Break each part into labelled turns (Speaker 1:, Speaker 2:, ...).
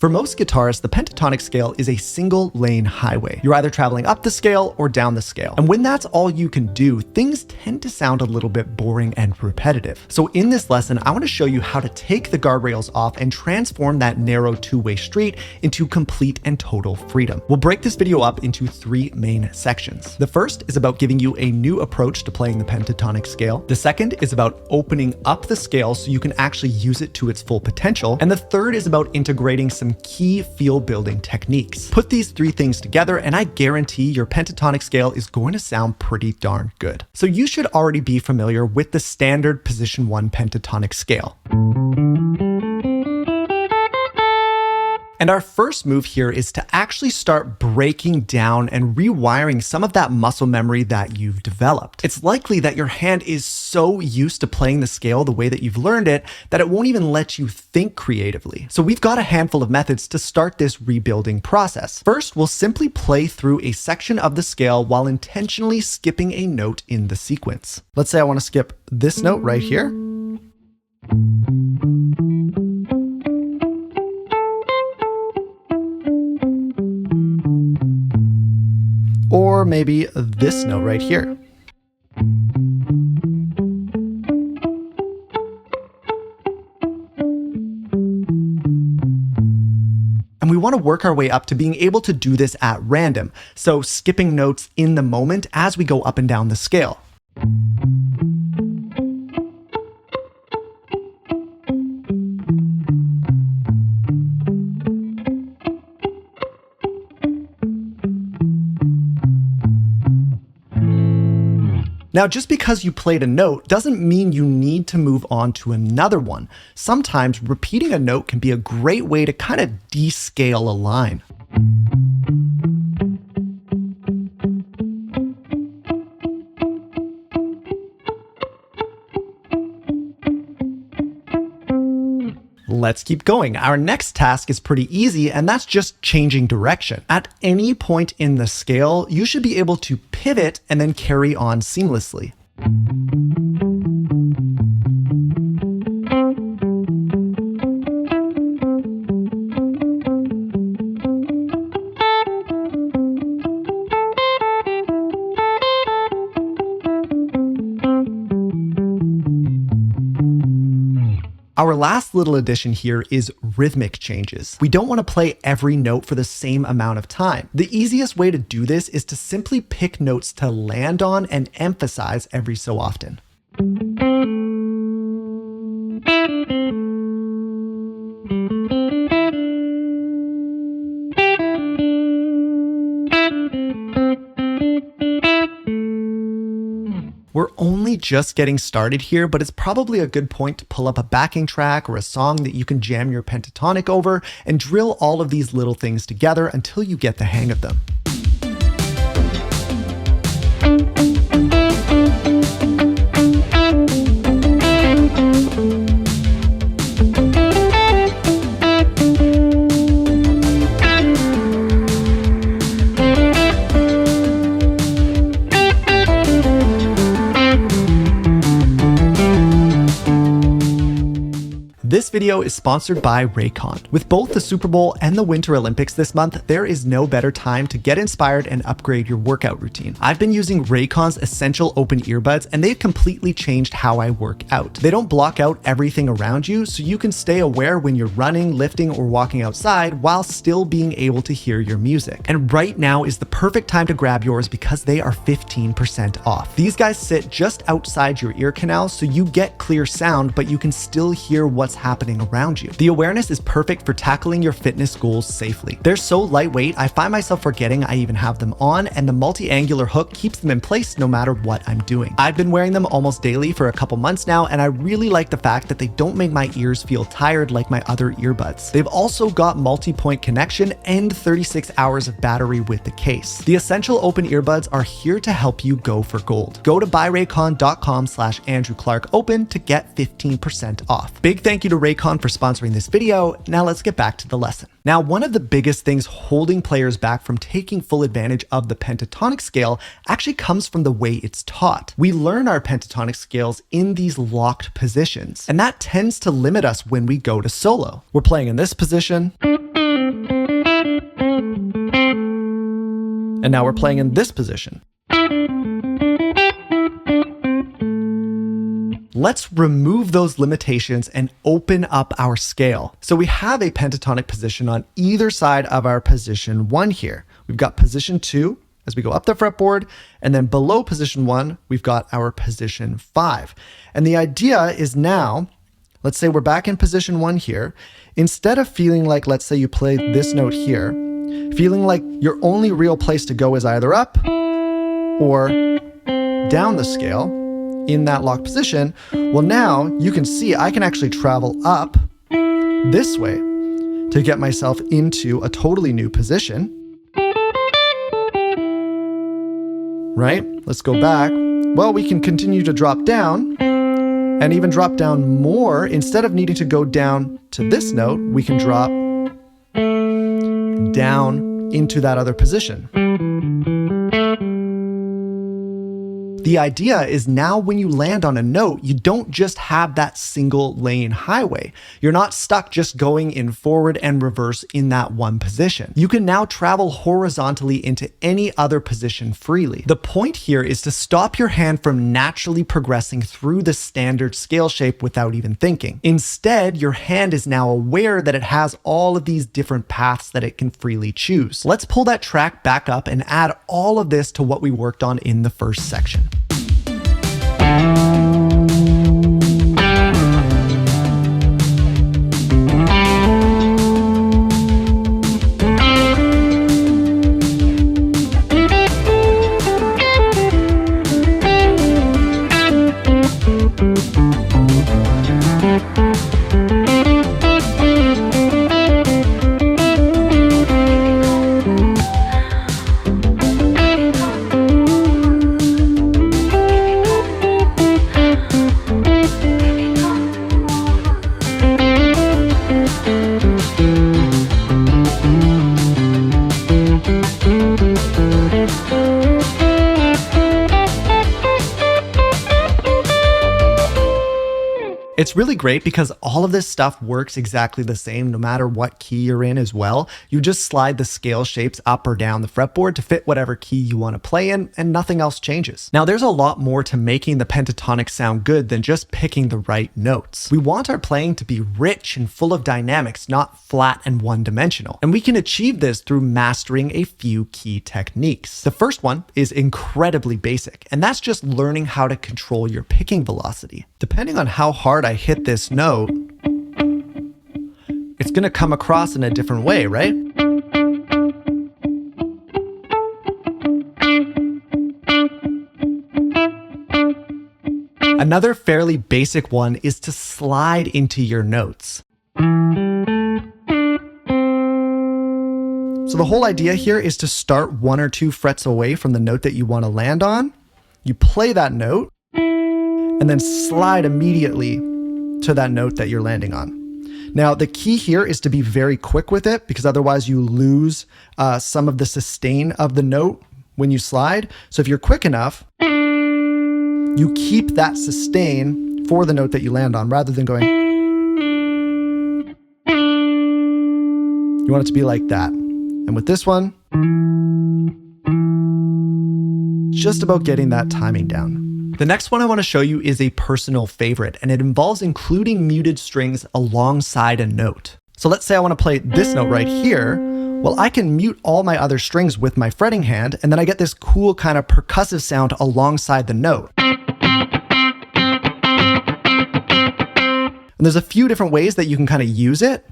Speaker 1: For most guitarists, the pentatonic scale is a single lane highway. You're either traveling up the scale or down the scale. And when that's all you can do, things tend to sound a little bit boring and repetitive. So in this lesson, I want to show you how to take the guardrails off and transform that narrow two-way street into complete and total freedom. We'll break this video up into 3 main sections. The first is about giving you a new approach to playing the pentatonic scale. The second is about opening up the scale so you can actually use it to its full potential. And the third is about integrating some key feel building techniques. Put these 3 things together and I guarantee your pentatonic scale is going to sound pretty darn good. So you should already be familiar with the standard position 1 pentatonic scale. And our first move here is to actually start breaking down and rewiring some of that muscle memory that you've developed. It's likely that your hand is so used to playing the scale the way that you've learned it that it won't even let you think creatively. So we've got a handful of methods to start this rebuilding process. First, we'll simply play through a section of the scale while intentionally skipping a note in the sequence. Let's say I want to skip this note right here. Or maybe this note right here. And we want to work our way up to being able to do this at random, so skipping notes in the moment as we go up and down the scale. Now, just because you played a note doesn't mean you need to move on to another one. Sometimes repeating a note can be a great way to kind of descale a line. Let's keep going. Our next task is pretty easy, and that's just changing direction. At any point in the scale, you should be able to pivot and then carry on seamlessly. Our last little addition here is rhythmic changes. We don't want to play every note for the same amount of time. The easiest way to do this is to simply pick notes to land on and emphasize every so often. We're only just getting started here, but it's probably a good point to pull up a backing track or a song that you can jam your pentatonic over and drill all of these little things together until you get the hang of them. This video is sponsored by Raycon. With both the Super Bowl and the Winter Olympics this month, there is no better time to get inspired and upgrade your workout routine. I've been using Raycon's essential open earbuds and they've completely changed how I work out. They don't block out everything around you, so you can stay aware when you're running, lifting, or walking outside while still being able to hear your music. And right now is the perfect time to grab yours because they are 15% off. These guys sit just outside your ear canal, so you get clear sound, but you can still hear what's happening around you. The awareness is perfect for tackling your fitness goals safely. They're so lightweight, I find myself forgetting I even have them on, and the multi-angular hook keeps them in place no matter what I'm doing. I've been wearing them almost daily for a couple months now, and I really like the fact that they don't make my ears feel tired like my other earbuds. They've also got multi-point connection and 36 hours of battery with the case. The essential open earbuds are here to help you go for gold. Go to buyraycon.com/AndrewClarkeOpen to get 15% off. Big thank you to Raycon for sponsoring this video. Now let's get back to the lesson. Now, one of the biggest things holding players back from taking full advantage of the pentatonic scale actually comes from the way it's taught. We learn our pentatonic scales in these locked positions, and that tends to limit us when we go to solo. We're playing in this position, And now we're playing in this position. Let's remove those limitations and open up our scale. So we have a pentatonic position on either side of our position 1 here. We've got position 2 as we go up the fretboard, and then below position 1, we've got our position 5. And the idea is now, let's say we're back in position 1 here. Instead of feeling like, let's say you play this note here, feeling like your only real place to go is either up or down the scale in that locked position, well, now you can see I can actually travel up this way to get myself into a totally new position. Right? Let's go back. Well, we can continue to drop down and even drop down more. Instead of needing to go down to this note, we can drop down into that other position. The idea is now when you land on a note, you don't just have that single lane highway. You're not stuck just going in forward and reverse in that one position. You can now travel horizontally into any other position freely. The point here is to stop your hand from naturally progressing through the standard scale shape without even thinking. Instead, your hand is now aware that it has all of these different paths that it can freely choose. Let's pull that track back up and add all of this to what we worked on in the first section. It's really great because all of this stuff works exactly the same no matter what key you're in as well. You just slide the scale shapes up or down the fretboard to fit whatever key you want to play in, and nothing else changes. Now, there's a lot more to making the pentatonic sound good than just picking the right notes. We want our playing to be rich and full of dynamics, not flat and one-dimensional. And we can achieve this through mastering a few key techniques. The first one is incredibly basic, and that's just learning how to control your picking velocity. Depending on how hard I hit this note, it's going to come across in a different way, right? Another fairly basic one is to slide into your notes. So the whole idea here is to start 1 or 2 frets away from the note that you want to land on. You play that note, and then slide immediately to that note that you're landing on. Now, the key here is to be very quick with it because otherwise you lose some of the sustain of the note when you slide. So if you're quick enough, you keep that sustain for the note that you land on rather than going. You want it to be like that. And with this one, just about getting that timing down. The next one I want to show you is a personal favorite, and it involves including muted strings alongside a note. So let's say I want to play this note right here. Well, I can mute all my other strings with my fretting hand, and then I get this cool kind of percussive sound alongside the note. And there's a few different ways that you can kind of use it.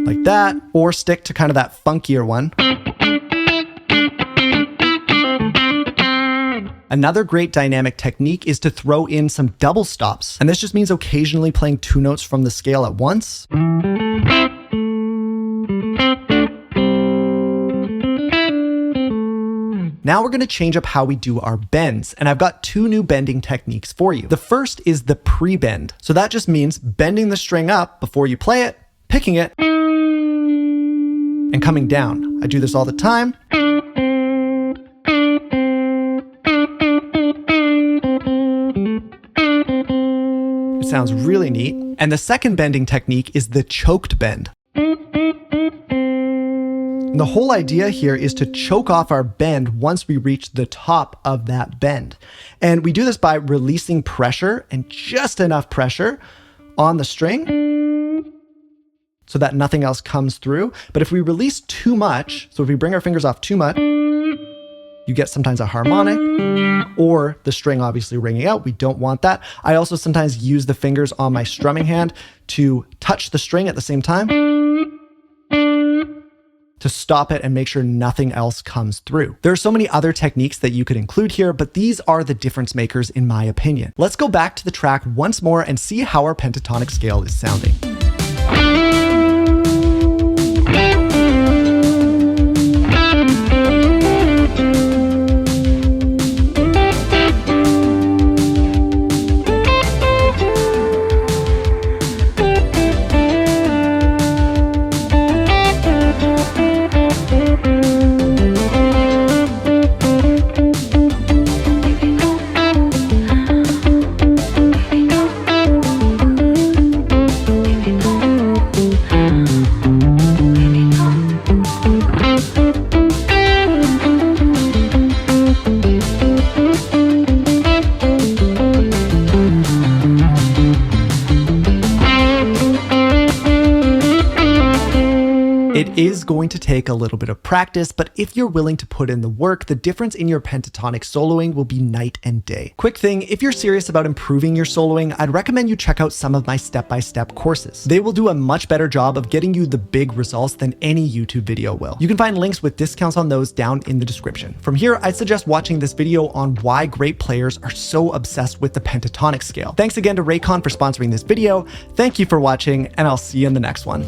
Speaker 1: Like that, or stick to kind of that funkier one. Another great dynamic technique is to throw in some double stops. And this just means occasionally playing 2 notes from the scale at once. Now we're going to change up how we do our bends, and I've got 2 new bending techniques for you. The first is the pre-bend. So that just means bending the string up before you play it, picking it, and coming down. I do this all the time. It sounds really neat. And the second bending technique is the choked bend. And the whole idea here is to choke off our bend once we reach the top of that bend. And we do this by releasing pressure, and just enough pressure on the string so that nothing else comes through. But if we release too much, so if we bring our fingers off too much, you get sometimes a harmonic or the string obviously ringing out. We don't want that. I also sometimes use the fingers on my strumming hand to touch the string at the same time to stop it and make sure nothing else comes through. There are so many other techniques that you could include here, but these are the difference makers in my opinion. Let's go back to the track once more and see how our pentatonic scale is sounding. It is going to take a little bit of practice, but if you're willing to put in the work, the difference in your pentatonic soloing will be night and day. Quick thing, if you're serious about improving your soloing, I'd recommend you check out some of my step-by-step courses. They will do a much better job of getting you the big results than any YouTube video will. You can find links with discounts on those down in the description. From here, I'd suggest watching this video on why great players are so obsessed with the pentatonic scale. Thanks again to Raycon for sponsoring this video. Thank you for watching, and I'll see you in the next one.